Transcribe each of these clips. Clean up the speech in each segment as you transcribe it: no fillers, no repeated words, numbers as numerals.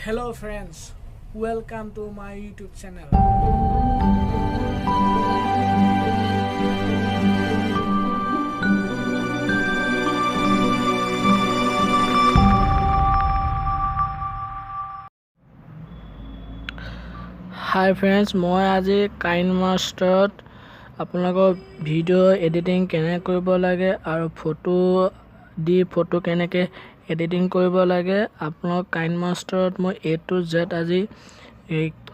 Hello friends, welcome to my YouTube channel. Hi friends, মই আজি Kinemaster আপোনালোকৰ video editing কেনে কৰিব লাগে আৰু ফটো কেনেকে এডিটিং কৰিব লাগে আপোনালোক Kinemaster মই A to Z আজি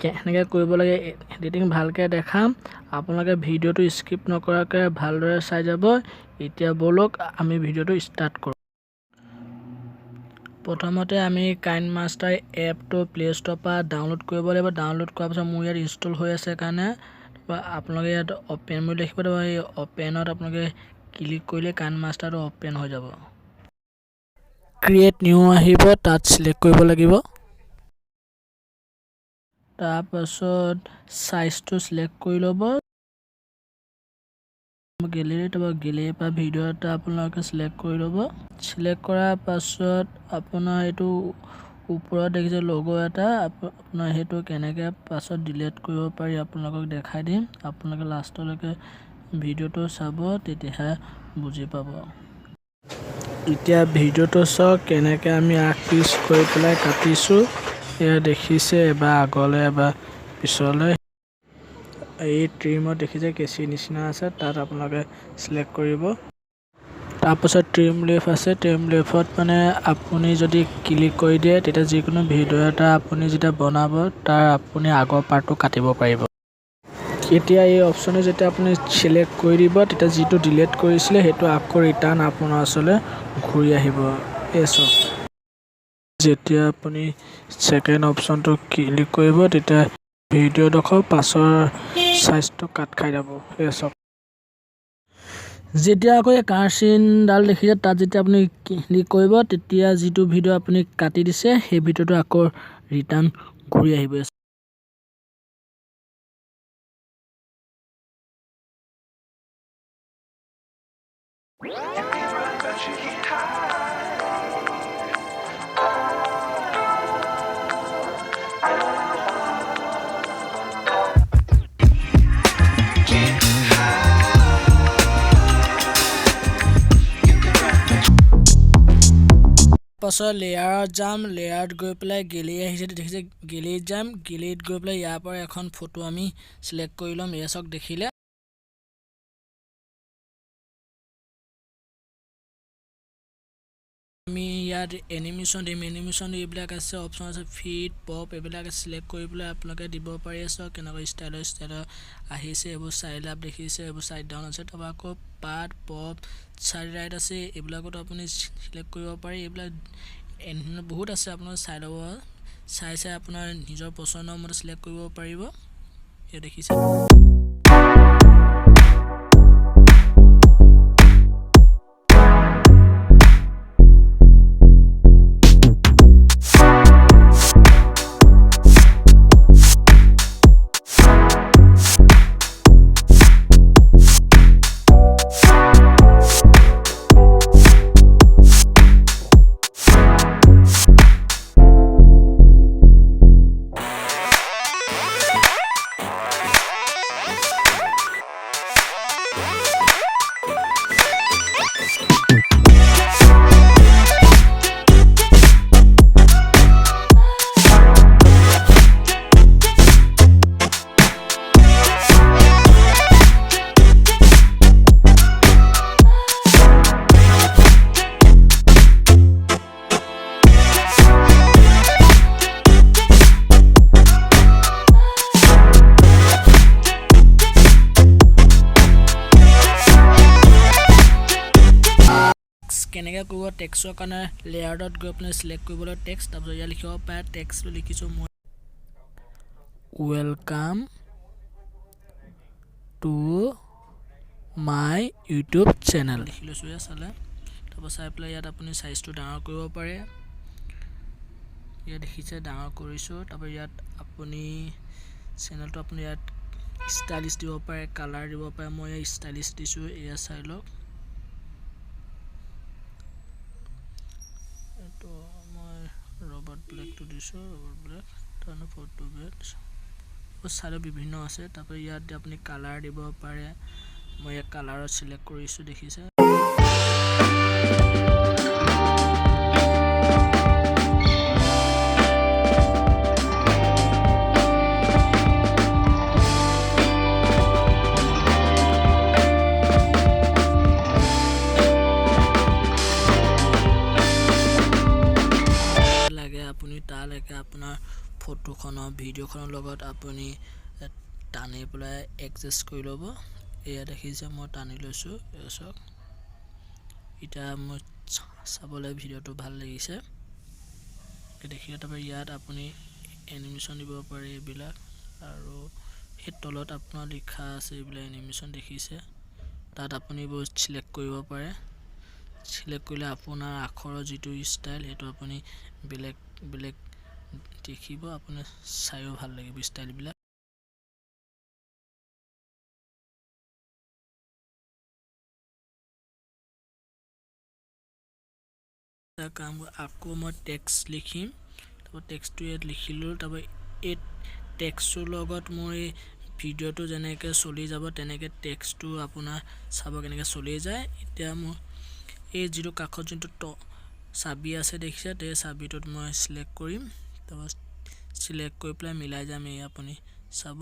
কেনেকে কৰিব লাগে এডিটিং ভালকে দেখাম আপোনালোকে ভিডিওটো স্কিপ নকৰাকৈ ভালদৰে চাই যাব এতিয়া বলক আমি ভিডিওটো ষ্টাৰ্ট কৰো প্ৰথমতে আমি Kinemaster এপটো প্লে ষ্ট'ৰ পৰা ডাউনলোড কৰিব লাগিব ডাউনলোড কৰাৰ পিছত মোৰ ইয়াত ইনষ্টল হৈ আছে কাৰণে আপোনালোকে ইয়াত ওপেন বুলি লিখিব দিব এই ওপেনত আপোনালোকে ক্লিক কৰিলে Kinemasterটো ওপেন হৈ যাব ক্ৰিয়েট নিউ আহিব তাত সিলেক্ট কৰিব লাগিব তাৰ পাছত সাইজটো সিলেক্ট কৰি ল'ব গেলেৰীত পৰা ভিডিও এটা আপোনালোকে সিলেক্ট কৰি ল'ব সিলেক্ট কৰাৰ পাছত আপোনাৰ এটো ওপৰত দেখিছে লোগো এটা আপোনাৰ হেতু কেনেকে পাছত ডিলিট কৰিব পাৰি আপোনালোকক দেখাই দিম আপোনালোকে লাষ্টলৈকে ভিডিওটো চাব তেতিয়াহে বুজি পাব এতিয়া ভিডিওটো চাওক কেনেকে আমি আগ পিছ কৰি পেলাই কাটিছো এয়া দেখিছে এবা আগলে এবা পিছলে এই ট্ৰিমত দেখিছে কেচি নিচিনা আছে তাত আপোনালোকে সিলেক্ট কৰিব তাৰ পাছত ট্ৰিম লেফ আছে ট্ৰিম লেফত মানে আপুনি যদি ক্লিক কৰি দিয়ে তেতিয়া যিকোনো ভিডিও এটা আপুনি যেটা বনাব তাৰ আপুনি আগৰ পাৰ্টটো কাটিব পাৰিব এতিয়া এই অপচনে যেটা আপুনি সিলেক্ট কৰি দিব তেতিয়া যেটো ডিলিট কৰিছিলে হেতু আকৌ ৰিটাৰ্ন আপোনাৰ আসলে ঘূৰি আহিব এসব যেতিয়া আপুনি সেকেন্ড অপচনটো ক্লিক কৰিব তেতিয়া ভিডিও দেখো পাছৰ সাইজটো কাট খাই যাব এসব যেতিয়া আকৌ কাৰ্চিন ডাল দেখিছে তাত যেতিয়া আপুনি ক্লিক কৰিব তেতিয়া যেটো ভিডিও আপুনি কাটি দিছে সেই ভিডিওটো আকৌ ৰিটাৰ্ন ঘূৰি আহিব পাছত লেয়াৰত যাম লেয়াৰত গৈ পেলাই গেলেৰী আহিছে দেখিছে গেলেৰীত যাম গেলেৰীত গৈ পেলাই ইয়াৰ পৰা এখন ফটো আমি সিলেক্ট কৰি লম এছক দেখিলে আমি ইয়াত এনিমেশন এইবিলাক আছে অপচন আছে ফিট পপ এইবিলাক সিলেক্ট কৰি পেলাই আপোনালোকে দিব পাৰি আছে কেনেকৈ ষ্টাইল আহিছে এইবোৰ সাইড আপ দেখিছে এইবোৰ সাইড ডাউন আছে তবা আকৌ পাত পপ সাইড ৰাইট আছে এইবিলাকত আপুনি সিলেক্ট কৰিব পাৰি এইবিলাক বহুত আছে আপোনাৰ চাই লব চাই আপোনাৰ নিজৰ পছন্দৰ মতে সিলেক্ট কৰিব পাৰিব এই দেখিছে কেনেকৈ কৰিব টেক্সটৰ কাৰণে লেয়াৰত গৈ আপুনি সিলেক্ট কৰিবলৈ টেক্সট তাৰপিছত ইয়াত লিখিব পাৰে টেক্সটটো লিখিছো মই welcome to my YouTube channel লিখি লৈছো ইয়া চালে তাৰপিছত চাই পেলাই ইয়াত আপুনি সাইজটো ডাঙৰ কৰিব পাৰে ইয়াত দেখিছে ডাঙৰ কৰিছো তাৰপিছত ইয়াত আপুনি চেনেলটো আপুনি ইয়াত ষ্টাইলিশ দিব পাৰে কালাৰ দিব পাৰে মই ষ্টাইলিশ দিছো এয়া চাই লওক তো মই ৰবাৰ্ট ব্লেকটো দিছো বিলাক তাৰনে ফটো বেচ চাৰে বিভিন্ন আছে তাৰপৰ ইয়াতে আপনি কালাৰ দিব পাৰে মই এক কালাৰত সিলেক্ট কৰিছো দেখিছে তালৈকে আপোনাৰ ফটোখনৰ ভিডিঅ'খনৰ লগত আপুনি টানি পেলাই এডজাষ্ট কৰি ল'ব এয়া দেখিছে মই টানি লৈছো এছক এটা মই চাবলৈ ভিডিঅ'টো ভাল লাগিছে দেখিলে তাৰপৰা ইয়াত আপুনি এনিমেচন দিব পাৰে এইবিলাক আৰু এই তলত আপোনাৰ লিখা আছে এইবিলাক এনিমেচন দেখিছে তাত আপুনি বহুত সিলেক্ট কৰিব পাৰে সিলেক্ট কৰিলে আপোনাৰ আখৰৰ যেটো ষ্টাইল হেতু আপুনি বেলেগ দেখিব আপুনি চাইও ভাল লাগিব ষ্টাইল বিলাক কাম আকৌ মই টেক্সট লিখিম তারপর টেক্সটটো ইয়াত লিখিলো তারপর এই টেক্সটৰ লগত মই ভিডিঅ'টো যেনেকৈ চলি যাব তেনেকৈ টেক্সটটো আপোনাৰ চাব কেনেকৈ চলি যায় এতিয়া মই এই যেটো কাখত যেটো চাবি আছে দেখিছে তে চাবিটোত মই সিলেক্ট কৰিম তাৰপৰ সিলেক্ট কৰি পেলাই মিলাই যাম এই আপুনি চাব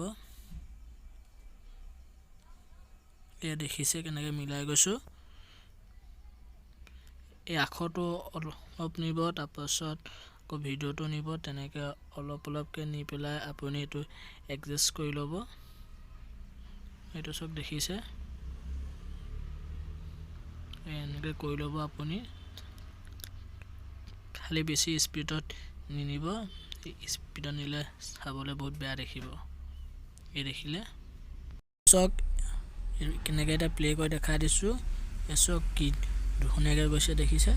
এ দেখিছে কেনেকৈ মিলাই গৈছো এই আখৰটো অলপ নিব তাৰপাছত আকৌ ভিডিঅ'টো নিব তেনেকৈ অলপকৈ নি পেলাই আপুনি এটো এডজাষ্ট কৰি ল'ব এটো সব দেখিছে এনেকৈ কৰি ল'ব আপুনি খালি বেছি স্পিডত নিনিব স্পিডত নিলে চাবলৈ বহুত বেয়া দেখিব এই দেখিলে সব কেনেকৈ এটা প্লে কৰি দেখাই দিছো এসব কি ধুনীয়াকৈ গৈছে দেখিছে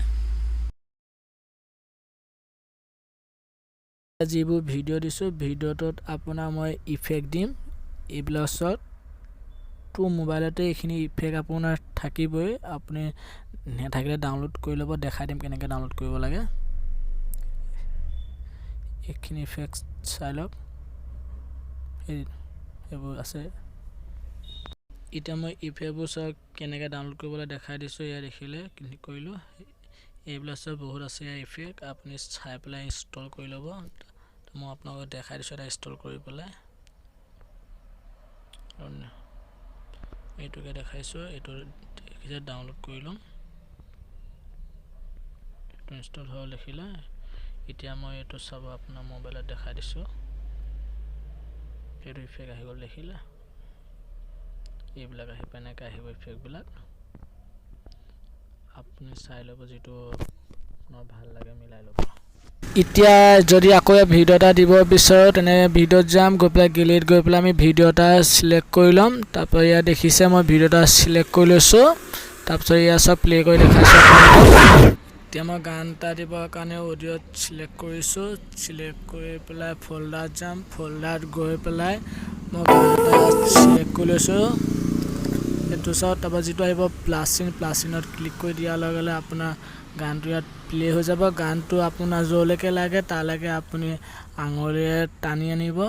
যিবোৰ ভিডিঅ' দিছো ভিডিঅ'টোত আপোনাৰ মই ইফেক্ট দিম এইবিলাকত তো মোবাইলতে এইখিনি ইফেক্ট আপোনাৰ থাকিবই আপুনি নেথাকিলে ডাউনলোড কৰি ল'ব দেখাই দিম কেনেকৈ ডাউনলোড কৰিব লাগে এইখিনি ইফেক্ট চাই লওক এইবোৰ আছে এটা মই ইফেক্টবোৰ সব কেনেকৈ ডাউনলোড কৰিবলৈ দেখাই দিছো ইয়া দেখিলে ক্লিক কৰিলো এইবিলাক সব বহুত আছে ইফেক্ট আপুনি চাই পেলাই ইনষ্টল কৰি ল'ব মই আপোনাক দেখাই দিছো এটা ইনষ্টল কৰি পেলাই এইটোকে দেখাইছো এইটো দেখিছে ডাউনলোড কৰি লম এইটো ইনষ্টল হৈ লিখিলা এতিয়া মই এইটো সব আপোনাৰ মোবাইলত দেখাই দিছো এইটো ইফেক্ট আহি গ'ল দেখিলা এইবিলাক আহি পেনেকৈ আহিব ইফেক্ট বিলাক আপুনি চাই ল'ব যেটো আপোনাৰ ভাল লাগে মিলাই ল'ব এতিয়া যদি আকৌ ভিডিও এটা দিব বিচাৰো তেনে ভিডিওত যাম গৈ পেলাই গেলেৰিত গৈ পেলাই আমি ভিডিও এটা সিলেক্ট কৰি লম তাৰপৰ ইয়া দেখিছে মই ভিডিও এটা সিলেক্ট কৰি লৈছো তাৰপৰ ইয়া সব প্লে কৰি দেখাইছো এতিয়া মই গান এটা দিবৰ কাৰণে অডিও সিলেক্ট কৰিছো সিলেক্ট কৰি পেলাই ফোল্ডাৰত যাম ফোল্ডাৰত গৈ পেলাই মই গান এটা সিলেক্ট কৰি লৈছো এটো সব তাৰপৰ যেটো আহিব প্লাসিনত ক্লিক কৰি দিয়া লগে লগে আপোনাৰ গানটো ইয়াত প্লে হৈ যাব গানটো আপোনাৰ জলৈকে লাগে তালৈকে আপুনি আঙুলিৰে টানি আনিব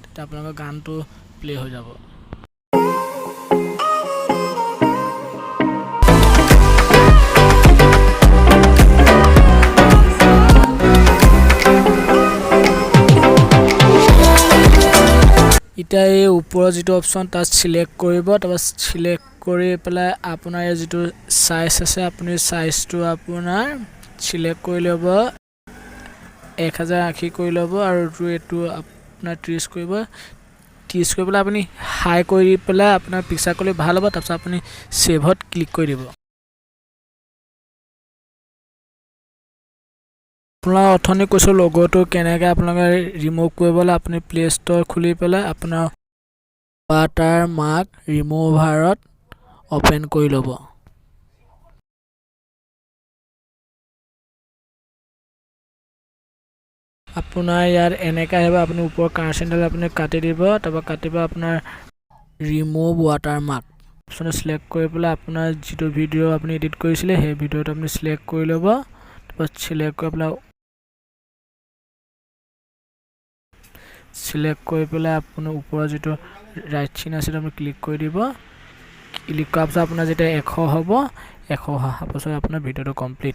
তেতিয়া আপোনাৰ গানটো প্লে হৈ যাব এতিয়া এই ওপৰৰ যেটো অপচন তাত সিলেক্ট কৰিব তাৰপা সিলেক্ট কৰি পেলাই আপোনাৰ যেটো সাইজ আছে আপুনি সাইজটো আপোনাৰ সিলেক্ট কৰি ল'ব 1080 কৰি ল'ব আৰু এটো আপোনাৰ 30 কৰিব 30 কৰি পেলাই আপুনি হাই কৰি পেলাই আপোনাৰ পিকচাৰ কৰিলে ভাল হ'ব তাৰপিছত আপুনি সেভত ক্লিক কৰি দিব আপোনাৰ অথনি কৈছো লোগোটো কেনেকৈ আপোনালোকে ৰিমুভ কৰিবলৈ আপুনি প্লে ষ্ট'ৰ খুলি পেলাই আপোনাৰ ৱাটাৰ মাৰ্ক ৰিমুভাৰত ওপেন কৰি ল'ব আপোনাৰ ইয়াৰ এনেকৈ আহিব আপুনি ওপৰ কাৰ্চেনডাল আপুনি কাটি দিব তাৰপৰা কাটিব আপোনাৰ remove water mark option select কৰি পেলাই আপোনাৰ যেটো ভিডিও আপুনি এডিট কৰিছিলে সেই ভিডিওটো আপুনি সিলেক্ট কৰি ল'ব তাৰপৰা সিলেক্ট কৰি পেলাই সিলেক্ট কৰি পেলাই আপোনাৰ ওপৰৰ যেটো ৰাইট চিন আছে আপুনি ক্লিক কৰি দিব ক্লিক কৰাৰ পাছত আপোনাৰ যেতিয়া 100 হ'ব 100 হোৱাৰ পাছত আপোনাৰ ভিডিঅ'টো কমপ্লিট